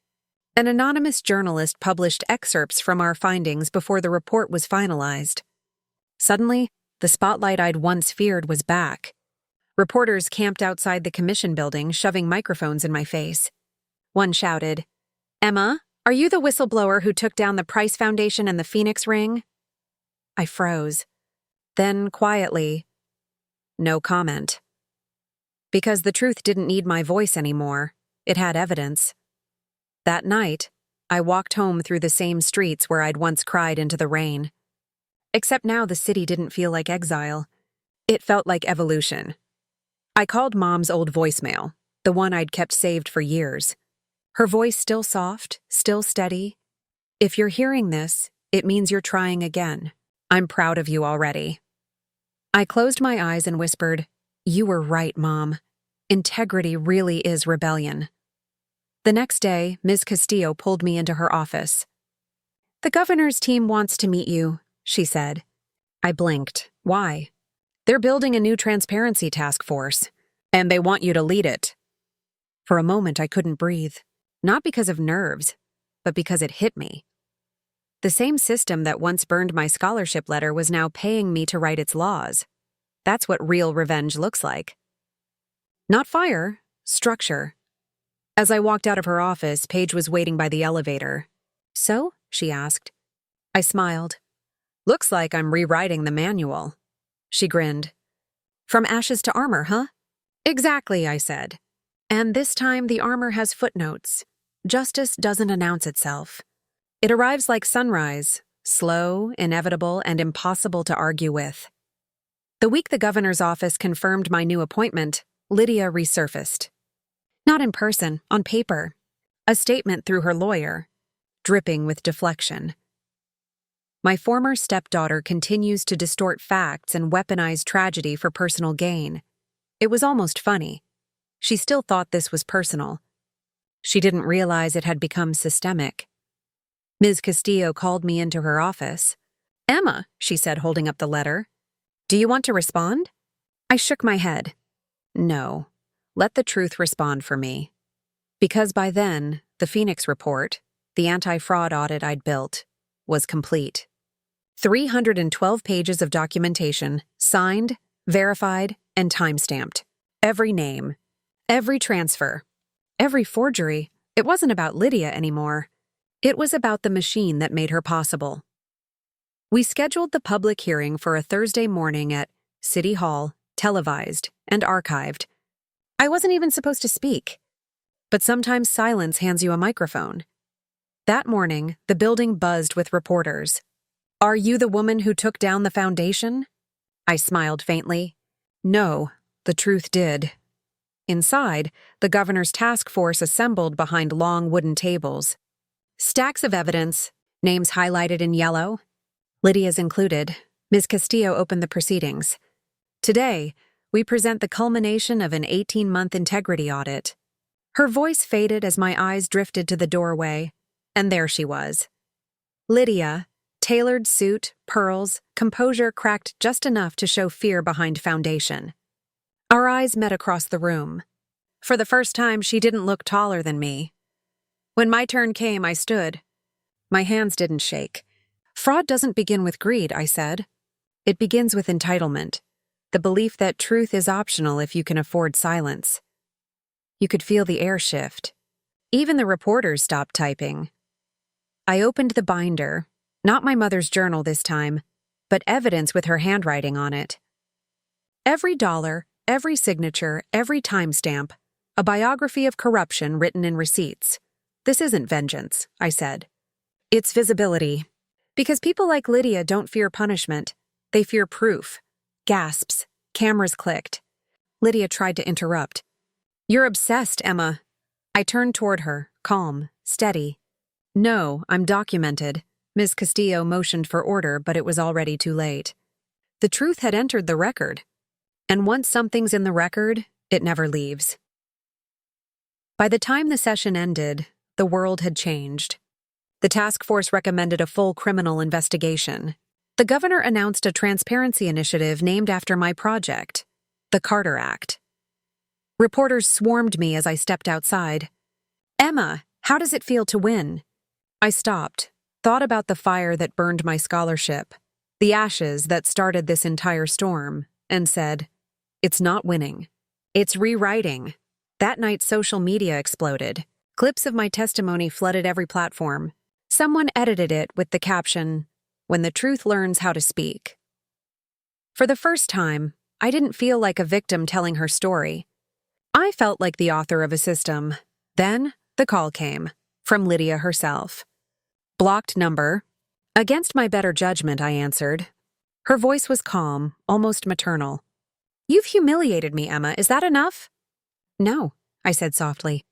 An anonymous journalist published excerpts from our findings before the report was finalized. Suddenly, the spotlight I'd once feared was back. Reporters camped outside the commission building, shoving microphones in my face. One shouted, "Emma, are you the whistleblower who took down the Price Foundation and the Phoenix Ring?" I froze. Then, quietly, no comment. Because the truth didn't need my voice anymore. It had evidence. That night, I walked home through the same streets where I'd once cried into the rain. Except now the city didn't feel like exile. It felt like evolution. I called Mom's old voicemail, the one I'd kept saved for years. Her voice still soft, still steady. "If you're hearing this, it means you're trying again. I'm proud of you already." I closed my eyes and whispered, "You were right, Mom. Integrity really is rebellion." The next day, Ms. Castillo pulled me into her office. "The governor's team wants to meet you," she said. I blinked. "Why?" "They're building a new transparency task force, and they want you to lead it." For a moment, I couldn't breathe. Not because of nerves, but because it hit me. The same system that once burned my scholarship letter was now paying me to write its laws. That's what real revenge looks like. Not fire, structure. As I walked out of her office, Paige was waiting by the elevator. "So?" she asked. I smiled. "Looks like I'm rewriting the manual." She grinned. "From ashes to armor, huh?" "Exactly," I said. "And this time the armor has footnotes. Justice doesn't announce itself. It arrives like sunrise, slow, inevitable, and impossible to argue with." The week the governor's office confirmed my new appointment, Lydia resurfaced. Not in person, on paper. A statement through her lawyer, dripping with deflection. "My former stepdaughter continues to distort facts and weaponize tragedy for personal gain." It was almost funny. She still thought this was personal. She didn't realize it had become systemic. Ms. Castillo called me into her office. "Emma," she said, holding up the letter. "Do you want to respond?" I shook my head. No. Let the truth respond for me. Because by then, the Phoenix report, the anti-fraud audit I'd built, was complete. 312 pages of documentation, signed, verified, and time-stamped. Every name, every transfer, every forgery. It wasn't about Lydia anymore. It was about the machine that made her possible. We scheduled the public hearing for a Thursday morning at City Hall, televised and archived. I wasn't even supposed to speak. But sometimes silence hands you a microphone. That morning, the building buzzed with reporters. "Are you the woman who took down the foundation?" I smiled faintly. No, the truth did. Inside, the governor's task force assembled behind long wooden tables. Stacks of evidence, names highlighted in yellow. Lydia's included. Ms. Castillo opened the proceedings. Today, we present the culmination of an 18-month integrity audit. Her voice faded as my eyes drifted to the doorway, and there she was. Lydia, tailored suit, pearls, composure cracked just enough to show fear behind foundation. Our eyes met across the room. For the first time, she didn't look taller than me. When my turn came, I stood. My hands didn't shake. "Fraud doesn't begin with greed," I said. "It begins with entitlement. The belief that truth is optional if you can afford silence." You could feel the air shift. Even the reporters stopped typing. I opened the binder, not my mother's journal this time, but evidence with her handwriting on it. Every dollar, every signature, every timestamp, a biography of corruption written in receipts. "This isn't vengeance," I said. "It's visibility. Because people like Lydia don't fear punishment. They fear proof." Gasps. Cameras clicked. Lydia tried to interrupt. "You're obsessed, Emma." I turned toward her, calm, steady. "No, I'm documented." Ms. Castillo motioned for order, but it was already too late. The truth had entered the record. And once something's in the record, it never leaves. By the time the session ended, the world had changed. The task force recommended a full criminal investigation. The governor announced a transparency initiative named after my project, the Carter Act. Reporters swarmed me as I stepped outside. "Emma, how does it feel to win?" I stopped, thought about the fire that burned my scholarship, the ashes that started this entire storm, and said, "It's not winning. It's rewriting." That night, social media exploded. Clips of my testimony flooded every platform. Someone edited it with the caption, "When the truth learns how to speak." For the first time, I didn't feel like a victim telling her story. I felt like the author of a system. Then, the call came, from Lydia herself. "Blocked number." Against my better judgment, I answered. Her voice was calm, almost maternal. "You've humiliated me, Emma. Is that enough?" "No," I said softly.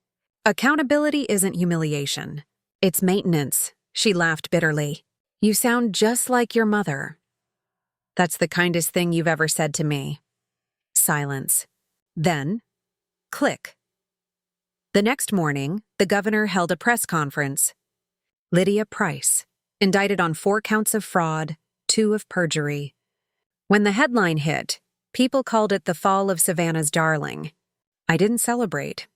"Accountability isn't humiliation. It's maintenance." She laughed bitterly. "You sound just like your mother." "That's the kindest thing you've ever said to me." Silence. Then, click. The next morning, the governor held a press conference. Lydia Price, indicted on 4 counts of fraud, 2 of perjury. When the headline hit, people called it the fall of Savannah's darling. I didn't celebrate.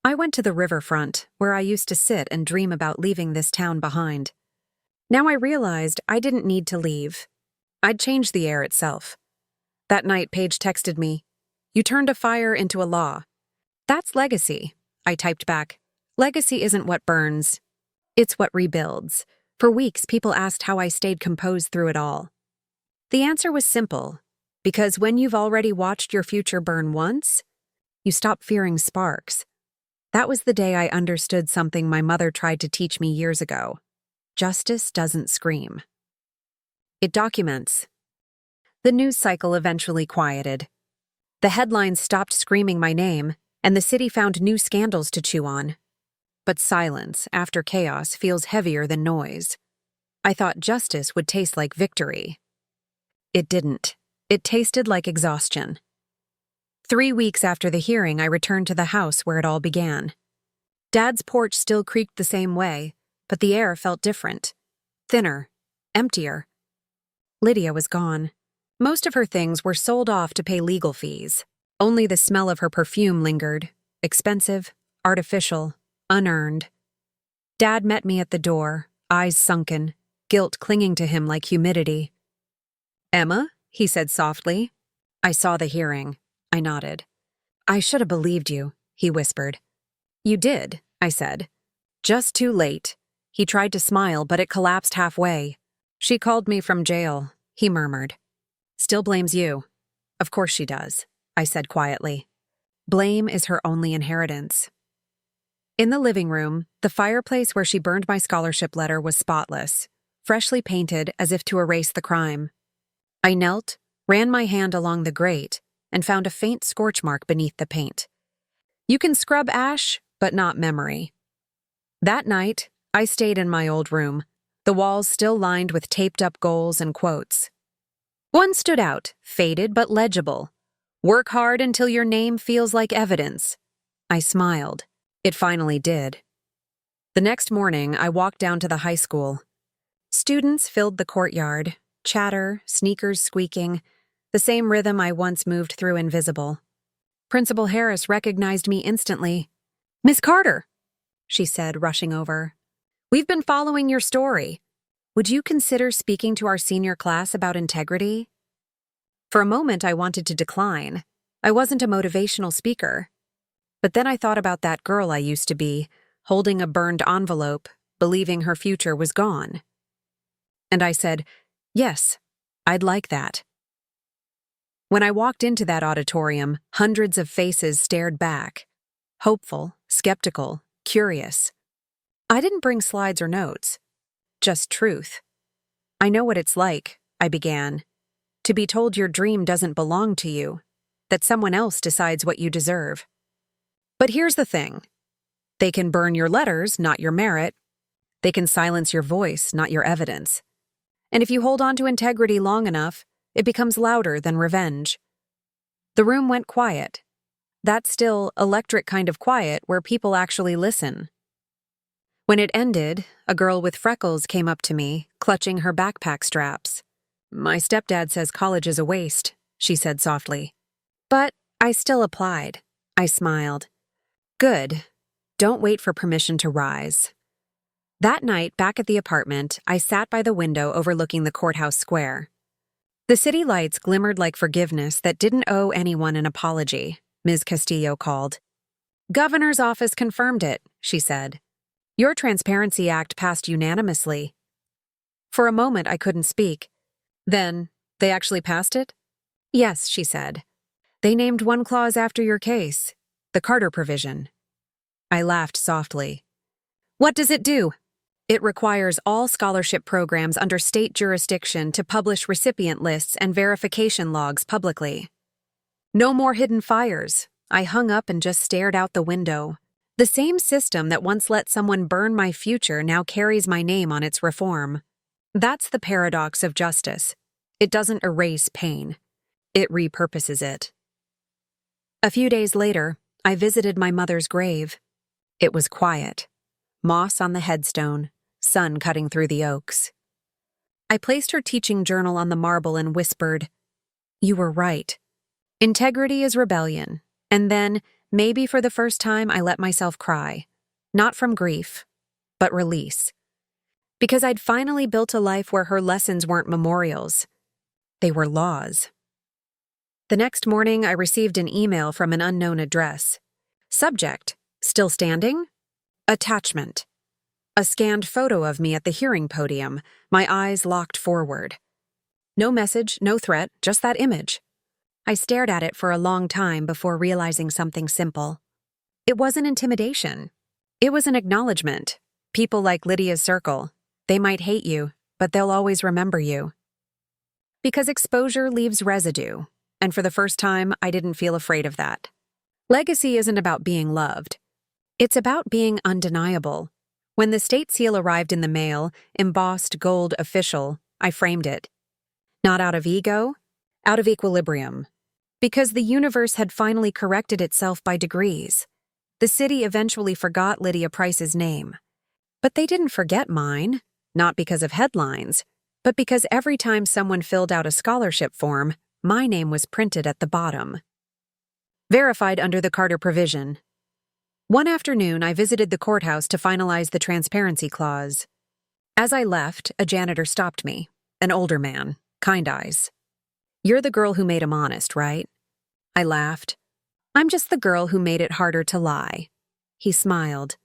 I went to the riverfront, where I used to sit and dream about leaving this town behind. Now I realized I didn't need to leave. I'd change the air itself. That night, Paige texted me, "You turned a fire into a law." "That's legacy," I typed back. "Legacy isn't what burns. It's what rebuilds." For weeks, people asked how I stayed composed through it all. The answer was simple. Because when you've already watched your future burn once, you stop fearing sparks. That was the day I understood something my mother tried to teach me years ago. Justice doesn't scream. It documents. The news cycle eventually quieted. The headlines stopped screaming my name, and the city found new scandals to chew on. But silence, after chaos, feels heavier than noise. I thought justice would taste like victory. It didn't. It tasted like exhaustion. 3 weeks after the hearing, I returned to the house where it all began. Dad's porch still creaked the same way, but the air felt different. Thinner. Emptier. Lydia was gone. Most of her things were sold off to pay legal fees. Only the smell of her perfume lingered. Expensive, artificial, unearned. Dad met me at the door, eyes sunken, guilt clinging to him like humidity. "Emma?" he said softly. "I saw the hearing." I nodded. "I should have believed you," he whispered. "You did," I said. "Just too late." He tried to smile, but it collapsed halfway. "She called me from jail," he murmured. "Still blames you." "Of course she does," I said quietly. "Blame is her only inheritance." In the living room, the fireplace where she burned my scholarship letter was spotless, freshly painted as if to erase the crime. I knelt, ran my hand along the grate, and found a faint scorch mark beneath the paint. You can scrub ash, but not memory. That night, I stayed in my old room, the walls still lined with taped-up goals and quotes. One stood out, faded but legible. "Work hard until your name feels like evidence." I smiled. It finally did. The next morning, I walked down to the high school. Students filled the courtyard, chatter, sneakers squeaking, the same rhythm I once moved through invisible. Principal Harris recognized me instantly. "Miss Carter," she said, rushing over. "We've been following your story. Would you consider speaking to our senior class about integrity?" For a moment, I wanted to decline. I wasn't a motivational speaker. But then I thought about that girl I used to be, holding a burned envelope, believing her future was gone. And I said, "Yes, I'd like that." When I walked into that auditorium, hundreds of faces stared back. Hopeful, skeptical, curious. I didn't bring slides or notes. Just truth. "I know what it's like," I began. "To be told your dream doesn't belong to you, that someone else decides what you deserve. But here's the thing. They can burn your letters, not your merit. They can silence your voice, not your evidence. And if you hold on to integrity long enough, it becomes louder than revenge." The room went quiet. That still, electric kind of quiet where people actually listen. When it ended, a girl with freckles came up to me, clutching her backpack straps. "My stepdad says college is a waste," she said softly. "But I still applied." I smiled. "Good. Don't wait for permission to rise." That night, back at the apartment, I sat by the window overlooking the courthouse square. The city lights glimmered like forgiveness that didn't owe anyone an apology, Ms. Castillo called. "Governor's office confirmed it," she said. "Your Transparency Act passed unanimously." For a moment, I couldn't speak. "Then, they actually passed it?" "Yes," she said. "They named one clause after your case, the Carter provision." I laughed softly. "What does it do?" "It requires all scholarship programs under state jurisdiction to publish recipient lists and verification logs publicly." No more hidden fires. I hung up and just stared out the window. The same system that once let someone burn my future now carries my name on its reform. That's the paradox of justice. It doesn't erase pain. It repurposes it. A few days later, I visited my mother's grave. It was quiet. Moss on the headstone, sun cutting through the oaks. I placed her teaching journal on the marble and whispered, "You were right. Integrity is rebellion." And then, maybe for the first time, I let myself cry. Not from grief, but release. Because I'd finally built a life where her lessons weren't memorials. They were laws. The next morning, I received an email from an unknown address. Subject: still standing? Attachment: a scanned photo of me at the hearing podium, my eyes locked forward. No message, no threat, just that image. I stared at it for a long time before realizing something simple. It wasn't intimidation. It was an acknowledgement. People like Lydia's circle. They might hate you, but they'll always remember you. Because exposure leaves residue, and for the first time, I didn't feel afraid of that. Legacy isn't about being loved. It's about being undeniable. When the state seal arrived in the mail, embossed gold official, I framed it. Not out of ego, out of equilibrium. Because the universe had finally corrected itself by degrees. The city eventually forgot Lydia Price's name. But they didn't forget mine, not because of headlines, but because every time someone filled out a scholarship form, my name was printed at the bottom. Verified under the Carter provision. One afternoon, I visited the courthouse to finalize the transparency clause. As I left, a janitor stopped me, an older man, kind eyes. "You're the girl who made him honest, right?" I laughed. "I'm just the girl who made it harder to lie." He smiled.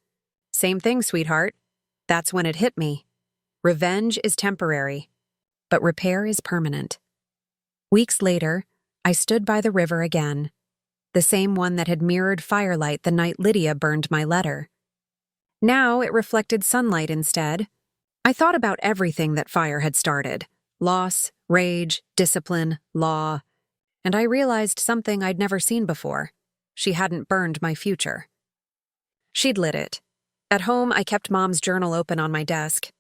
"Same thing, sweetheart." That's when it hit me. Revenge is temporary, but repair is permanent. Weeks later, I stood by the river again, the same one that had mirrored firelight the night Lydia burned my letter. Now it reflected sunlight instead. I thought about everything that fire had started: loss, rage, discipline, law. And I realized something I'd never seen before. She hadn't burned my future. She'd lit it. At home, I kept Mom's journal open on my desk.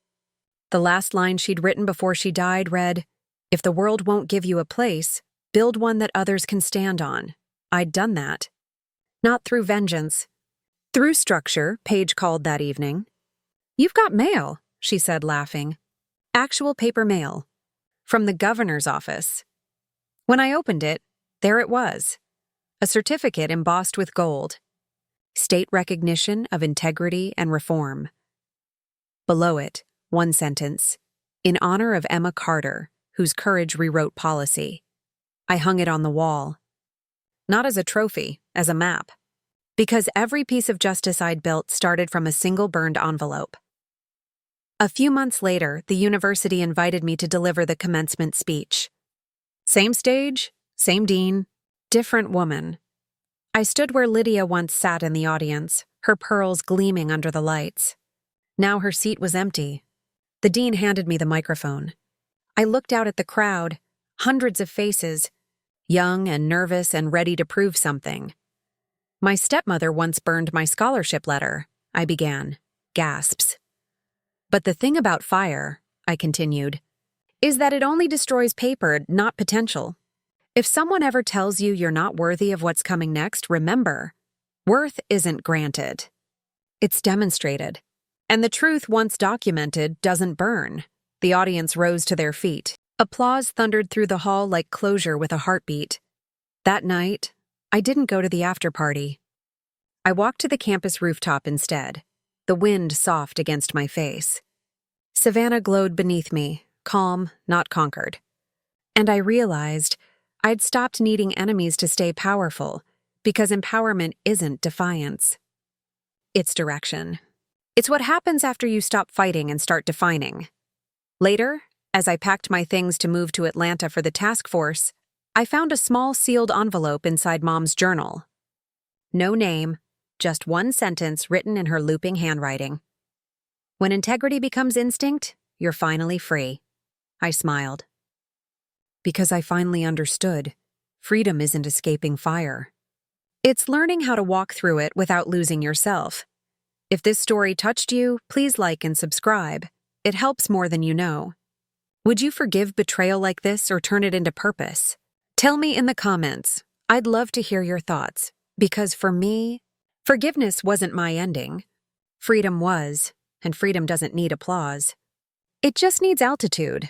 The last line she'd written before she died read, "If the world won't give you a place, build one that others can stand on." I'd done that. Not through vengeance. Through structure, Paige called that evening. "You've got mail," she said, laughing. Actual paper mail. From the governor's office. When I opened it, there it was. A certificate embossed with gold. State recognition of integrity and reform. Below it, one sentence. "In honor of Emma Carter, whose courage rewrote policy." I hung it on the wall. Not as a trophy, as a map. Because every piece of justice I'd built started from a single burned envelope. A few months later, the university invited me to deliver the commencement speech. Same stage, same dean, different woman. I stood where Lydia once sat in the audience, her pearls gleaming under the lights. Now her seat was empty. The dean handed me the microphone. I looked out at the crowd, hundreds of faces, young and nervous and ready to prove something. "My stepmother once burned my scholarship letter," I began. Gasps. "But the thing about fire," I continued, "is that it only destroys paper, not potential. If someone ever tells you you're not worthy of what's coming next, remember, worth isn't granted. It's demonstrated. And the truth, once documented, doesn't burn. The audience rose to their feet. Applause thundered through the hall like closure with a heartbeat. That night, I didn't go to the after party. I walked to the campus rooftop instead, the wind soft against my face. Savannah glowed beneath me, calm, not conquered. And I realized I'd stopped needing enemies to stay powerful, because empowerment isn't defiance. It's direction. It's what happens after you stop fighting and start defining. Later, as I packed my things to move to Atlanta for the task force, I found a small sealed envelope inside Mom's journal. No name, just one sentence written in her looping handwriting. When integrity becomes instinct, you're finally free. I smiled. Because I finally understood, freedom isn't escaping fire. It's learning how to walk through it without losing yourself. If this story touched you, please like and subscribe. It helps more than you know. Would you forgive betrayal like this or turn it into purpose? Tell me in the comments. I'd love to hear your thoughts. Because for me, forgiveness wasn't my ending. Freedom was, and freedom doesn't need applause. It just needs altitude.